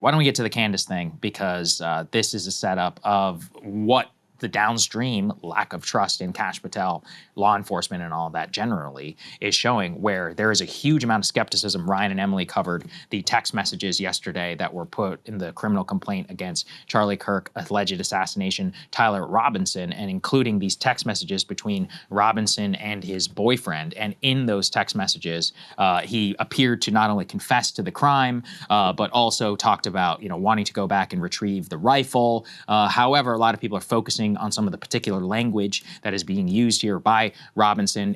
Why don't we get to the Candace thing? Because this is a setup of what the downstream lack of trust in Kash Patel, law enforcement, and all of that generally is showing, where there is a huge amount of skepticism. Ryan and Emily covered the text messages yesterday that were put in the criminal complaint against Charlie Kirk, alleged assassination, Tyler Robinson, and including these text messages between Robinson and his boyfriend. And in those text messages, he appeared to not only confess to the crime, but also talked about, wanting to go back and retrieve the rifle. However, a lot of people are focusing on some of the particular language that is being used here by Robinson.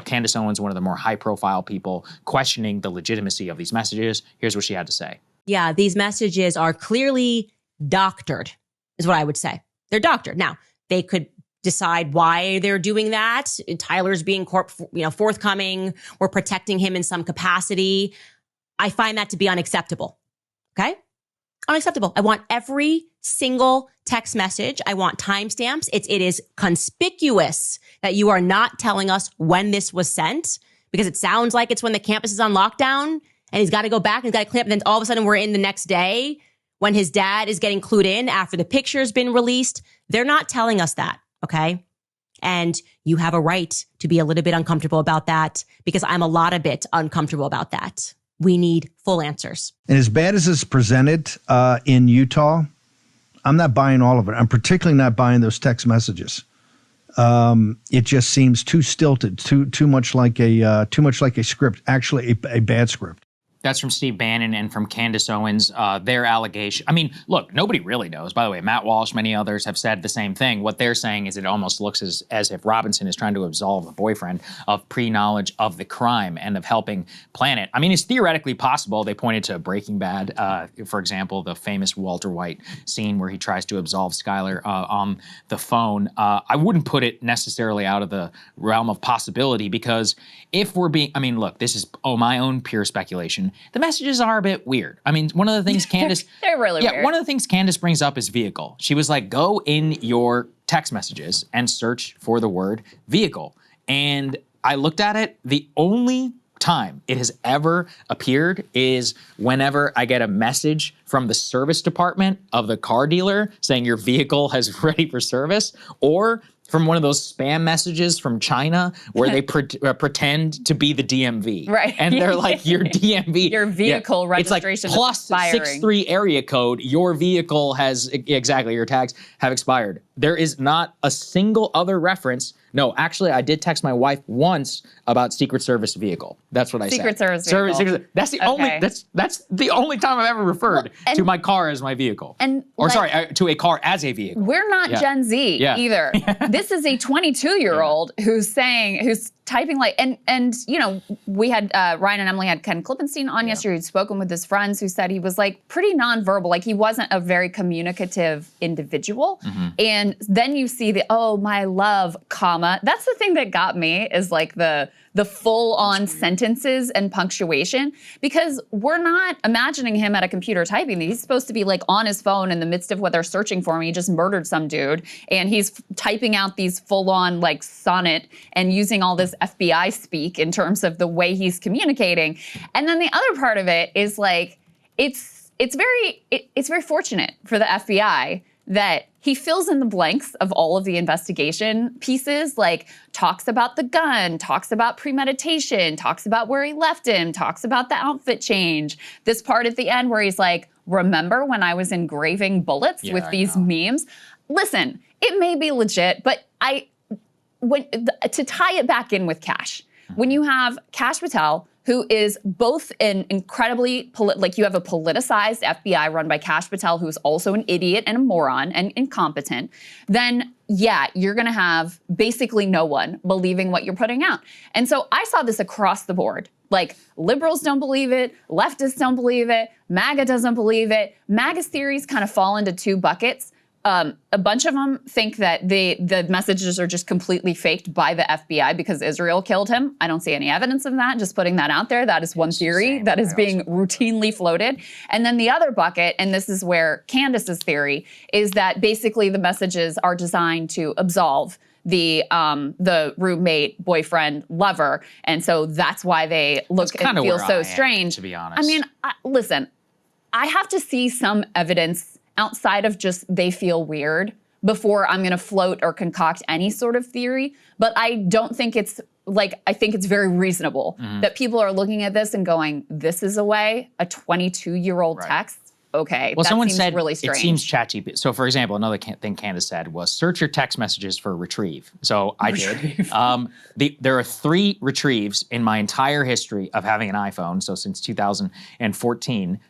Candace Owens, one of the more high-profile people, questioning the legitimacy of these messages. Here's what she had to say. Yeah, these messages are clearly doctored, is what I would say. They're doctored. Now, they could decide why they're doing that. Tyler's being forthcoming. We're protecting him in some capacity. I find that to be unacceptable. Okay? Unacceptable. I want every single text message. I want timestamps. It is conspicuous that you are not telling us when this was sent, because it sounds like it's when the campus is on lockdown and he's got to go back and he's got to clean up. And then all of a sudden we're in the next day when his dad is getting clued in after the picture's been released. They're not telling us that. Okay. And you have a right to be a little bit uncomfortable about that, because I'm a lot of bit uncomfortable about that. We need full answers. And as bad as it's presented in Utah, I'm not buying all of it. I'm particularly not buying those text messages. It just seems too stilted, too much like a script, actually a bad script. That's from Steve Bannon and from Candace Owens. Their allegation. I mean, look, nobody really knows. By the way, Matt Walsh, many others have said the same thing. What they're saying is it almost looks as if Robinson is trying to absolve the boyfriend of pre-knowledge of the crime and of helping plan it. I mean, it's theoretically possible. They pointed to Breaking Bad, for example, the famous Walter White scene where he tries to absolve Skyler on the phone. I wouldn't put it necessarily out of the realm of possibility, because if we're being, I mean, look, this is my own pure speculation. The messages are a bit weird. I mean, one of the things Candace... They're really weird. One of the things Candace brings up is vehicle. She was like, go in your text messages and search for the word vehicle. And I looked at it. The only time it has ever appeared is whenever I get a message from the service department of the car dealer saying your vehicle is ready for service, or from one of those spam messages from China where they pretend to be the DMV. Right. And they're like, your DMV. Your vehicle registration it's like plus is expiring. 63 area code, your vehicle has, exactly, your tags have expired. There is not a single other reference. No, actually, I did text my wife once about Secret Service vehicle. That's what I said. Secret Service vehicle. That's the only. That's the only time I've ever referred to my car as my vehicle. To a car as a vehicle. We're not Gen Z either. This is a 22-year-old who's typing like, and we had Ryan and Emily had Ken Klippenstein on yesterday, who'd spoken with his friends, who said he was like pretty nonverbal, like he wasn't a very communicative individual. And then you see the, oh, my love, comma. That's the thing that got me, is like the full-on sentences and punctuation, because we're not imagining him at a computer typing. He's supposed to be like on his phone in the midst of what they're searching for him. He just murdered some dude, and he's typing out these full-on like sonnet and using all this FBI speak in terms of the way he's communicating. And then the other part of it is like, it's very fortunate for the FBI that he fills in the blanks of all of the investigation pieces, like talks about the gun, talks about premeditation, talks about where he left him, talks about the outfit change. This part at the end where he's like, remember when I was engraving bullets with these memes? Listen, it may be legit, but to tie it back in with Kash, when you have Kash Patel, who is both an incredibly, you have a politicized FBI run by Kash Patel, who's also an idiot and a moron and incompetent, then you're gonna have basically no one believing what you're putting out. And so I saw this across the board. Like, liberals don't believe it, leftists don't believe it, MAGA doesn't believe it. MAGA's theories kind of fall into two buckets. A bunch of them think that the messages are just completely faked by the FBI because Israel killed him. I don't see any evidence of that. Just putting that out there. That is one theory that is being routinely floated. And then the other bucket, and this is where Candace's theory, is that basically the messages are designed to absolve the roommate, boyfriend, lover. And so that's why they look and feel so strange. To be honest. I mean, listen, I have to see some evidence outside of just they feel weird before I'm going to float or concoct any sort of theory. But I don't think it's like, I think it's very reasonable that people are looking at this and going, this is a way, a 22-year-old text. Okay, well, that someone seems said really strange. It seems ChatGPT. So, for example, another thing Candace said was search your text messages for retrieve. So I did. There are 3 retrieves in my entire history of having an iPhone. So since 2014,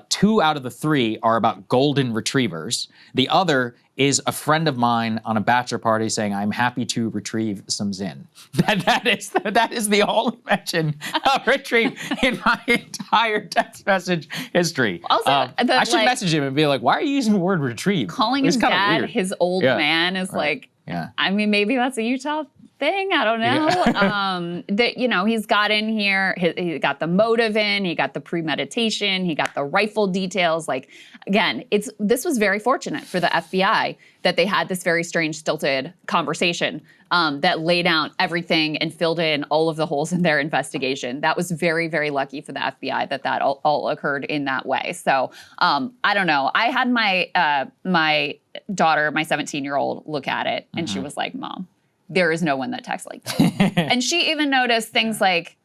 2 out of the 3 are about golden retrievers. The other is a friend of mine on a bachelor party saying, "I'm happy to retrieve some Zin." That is the only mention of retrieve in my entire text message history. Also, I should message him and be like, "Why are you using the word retrieve?" Calling his dad his old man is like, I mean, maybe that's a Utah thing. I don't know. That, you know, he's got in here, he got the motive in, he got the premeditation, he got the rifle details. Like, again, this was very fortunate for the FBI that they had this very strange, stilted conversation that laid out everything and filled in all of the holes in their investigation. That was very, very lucky for the FBI that all occurred in that way. So I don't know. I had my daughter, my 17-year-old, look at it, and she was like, "Mom, there is no one that texts like that." And she even noticed things like,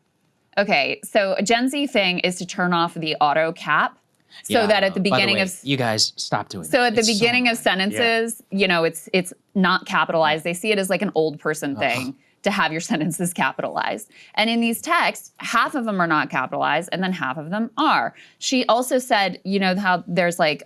okay, so a Gen Z thing is to turn off the auto cap so that at the beginning of you guys stop doing. So at the beginning of sentences, you know, it's not capitalized. They see it as like an old person thing to have your sentences capitalized. And in these texts, half of them are not capitalized, and then half of them are. She also said, you know, how there's like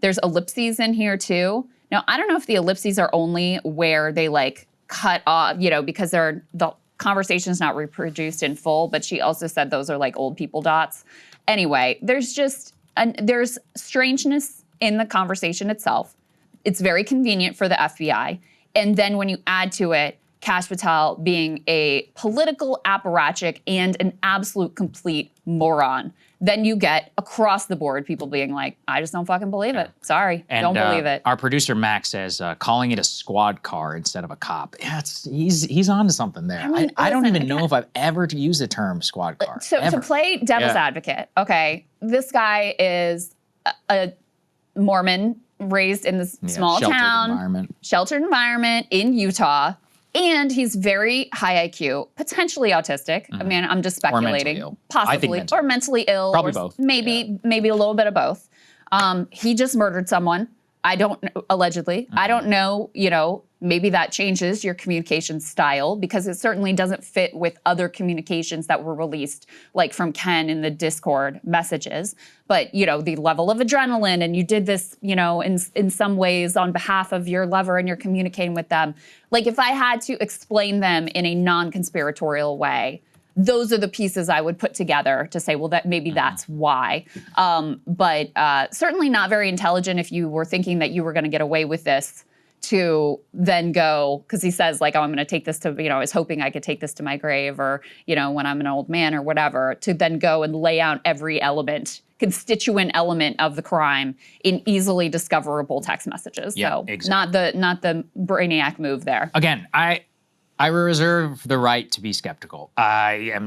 there's ellipses in here too. Now, I don't know if the ellipses are only where they like cut off, you know, because the conversation's not reproduced in full, but she also said those are like old people dots. Anyway, there's just, there's strangeness in the conversation itself. It's very convenient for the FBI. And then when you add to it, Kash Patel being a political apparatchik and an absolute complete moron, then you get across the board people being like, I just don't fucking believe it. Sorry, don't believe it. Our producer Max says calling it a squad car instead of a cop. Yeah, he's onto something there. I mean, I don't even know if I've ever used the term squad car. So to play devil's advocate, okay, this guy is a Mormon raised in this small town, sheltered environment in Utah. And he's very high IQ, potentially autistic. I mean, I'm just speculating. Or possibly. Or mentally ill. Probably or both. Maybe a little bit of both. He just murdered someone. I don't, allegedly. I don't know, you know, maybe that changes your communication style because it certainly doesn't fit with other communications that were released, like from Ken in the Discord messages. But, you know, the level of adrenaline, and you did this, you know, in some ways on behalf of your lover and you're communicating with them. Like if I had to explain them in a non-conspiratorial way, those are the pieces I would put together to say, well, that maybe that's why. But certainly not very intelligent if you were thinking that you were going to get away with this to then go, because he says like, oh, I'm going to take this to, you know, I was hoping I could take this to my grave or, you know, when I'm an old man or whatever, to then go and lay out every constituent element of the crime in easily discoverable text messages. Yeah, so exactly. not the brainiac move there. Again, I reserve the right to be skeptical. I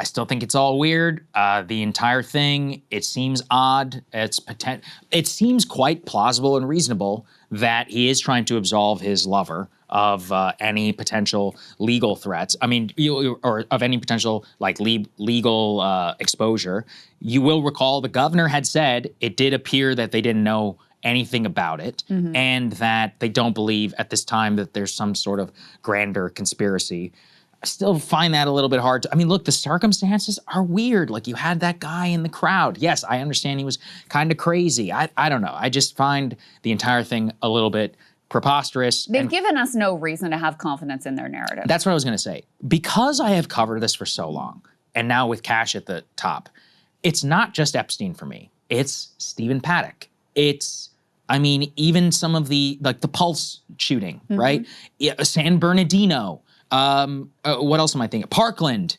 still think it's all weird. The entire thing, it seems odd. It seems quite plausible and reasonable that he is trying to absolve his lover of any potential legal threats. I mean, or of any potential like legal exposure. You will recall the governor had said it did appear that they didn't know anything about it, and that they don't believe at this time that there's some sort of grander conspiracy. I still find that a little bit hard to, I mean, look, the circumstances are weird. Like you had that guy in the crowd. Yes, I understand he was kind of crazy. I don't know. I just find the entire thing a little bit preposterous. They've given us no reason to have confidence in their narrative. That's what I was going to say. Because I have covered this for so long, and now with Kash at the top, it's not just Epstein for me. It's Stephen Paddock. It's, I mean, even some of the, like the Pulse shooting, right? San Bernardino. What else am I thinking? Parkland,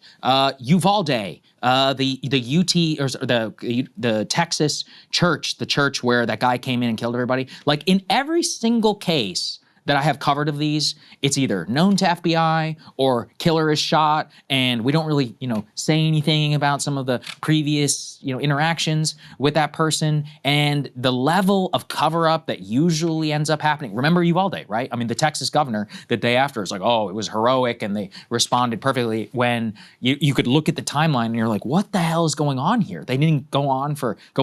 Uvalde, the UT, or the Texas church, the church where that guy came in and killed everybody. Like in every single case that I have covered of these, it's either known to FBI or killer is shot, and we don't really, say anything about some of the previous, interactions with that person, and the level of cover-up that usually ends up happening. Remember Uvalde, right? I mean, the Texas governor, the day after, is like, oh, it was heroic, and they responded perfectly, when you could look at the timeline and you're like, what the hell is going on here? They didn't go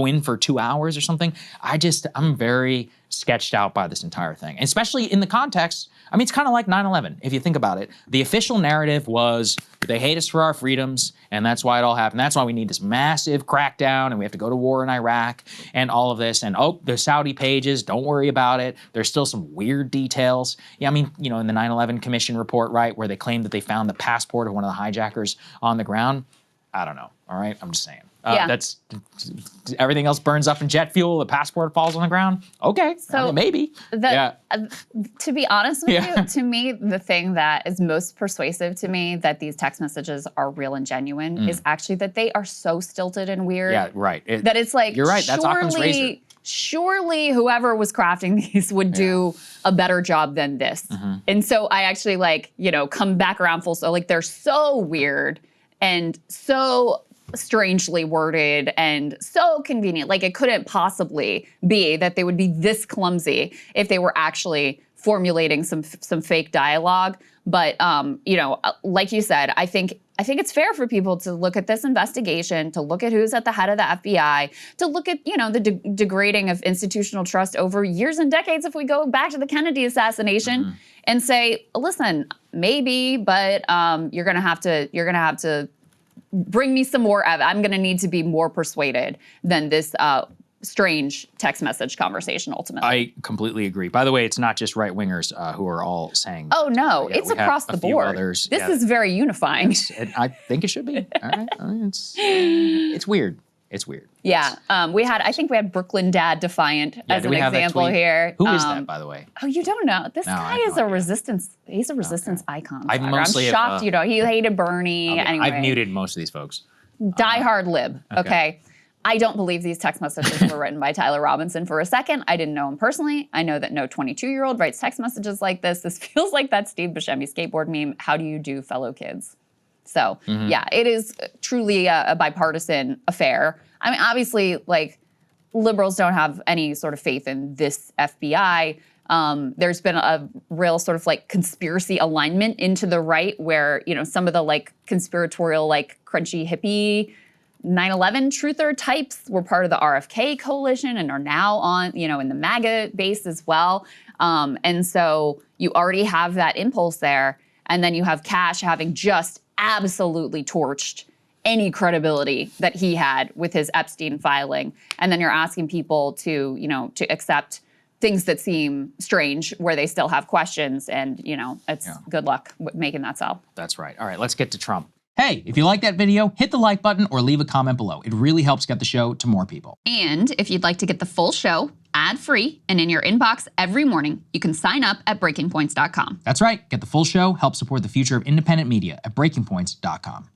in for 2 hours or something. I'm very sketched out by this entire thing, especially in the context. I mean, it's kind of like 9/11, if you think about it. The official narrative was they hate us for our freedoms, and that's why it all happened. That's why we need this massive crackdown, and we have to go to war in Iraq, and all of this. And the Saudi pages, don't worry about it. There's still some weird details. Yeah, I mean, in the 9/11 Commission report, right, where they claimed that they found the passport of one of the hijackers on the ground. I don't know. All right, I'm just saying. That's everything else burns up in jet fuel. The passport falls on the ground. Okay, so maybe. To be honest with you, to me, the thing that is most persuasive to me that these text messages are real and genuine is actually that they are so stilted and weird. Yeah, right. That it's like, you're right. That's Occam's razor. Surely whoever was crafting these would do a better job than this. And so I actually come back around full. So they're so weird and so strangely worded and so convenient. Like, it couldn't possibly be that they would be this clumsy if they were actually formulating some fake dialogue. But like you said, I think it's fair for people to look at this investigation, to look at who's at the head of the FBI, to look at the degrading of institutional trust over years and decades. If we go back to the Kennedy assassination, and say, listen, maybe, but you're gonna have to bring me some more evidence. I'm going to need to be more persuaded than this strange text message conversation ultimately. I completely agree. By the way, it's not just right-wingers who are all saying. Oh, no. It's across the board. This is very unifying. I think it should be. All right. I mean, it's weird. It's weird. Yeah. I think we had Brooklyn Dad Defiant as an example here. Who is that, by the way? Oh, you don't know. This guy is a resistance. He's a resistance icon. I'm shocked you don't. He hated Bernie. Anyway. I've muted most of these folks. Die-hard lib. Okay. I don't believe these text messages were written by Tyler Robinson for a second. I didn't know him personally. I know that no 22-year-old writes text messages like this. This feels like that Steve Buscemi skateboard meme. How do you do, fellow kids? So, it is truly a bipartisan affair. I mean, obviously, liberals don't have any sort of faith in this FBI. There's been a real sort of conspiracy alignment into the right where, some of the conspiratorial, crunchy hippie 9/11 truther types were part of the RFK coalition and are now on, in the MAGA base as well. And so you already have that impulse there. And then you have Cash having just absolutely torched any credibility that he had with his Epstein filing. And then you're asking people to accept things that seem strange where they still have questions. And, it's good luck with making that sell. That's right. All right, let's get to Trump. Hey, if you like that video, hit the like button or leave a comment below. It really helps get the show to more people. And if you'd like to get the full show ad-free and in your inbox every morning, you can sign up at breakingpoints.com. That's right. Get the full show, help support the future of independent media at breakingpoints.com.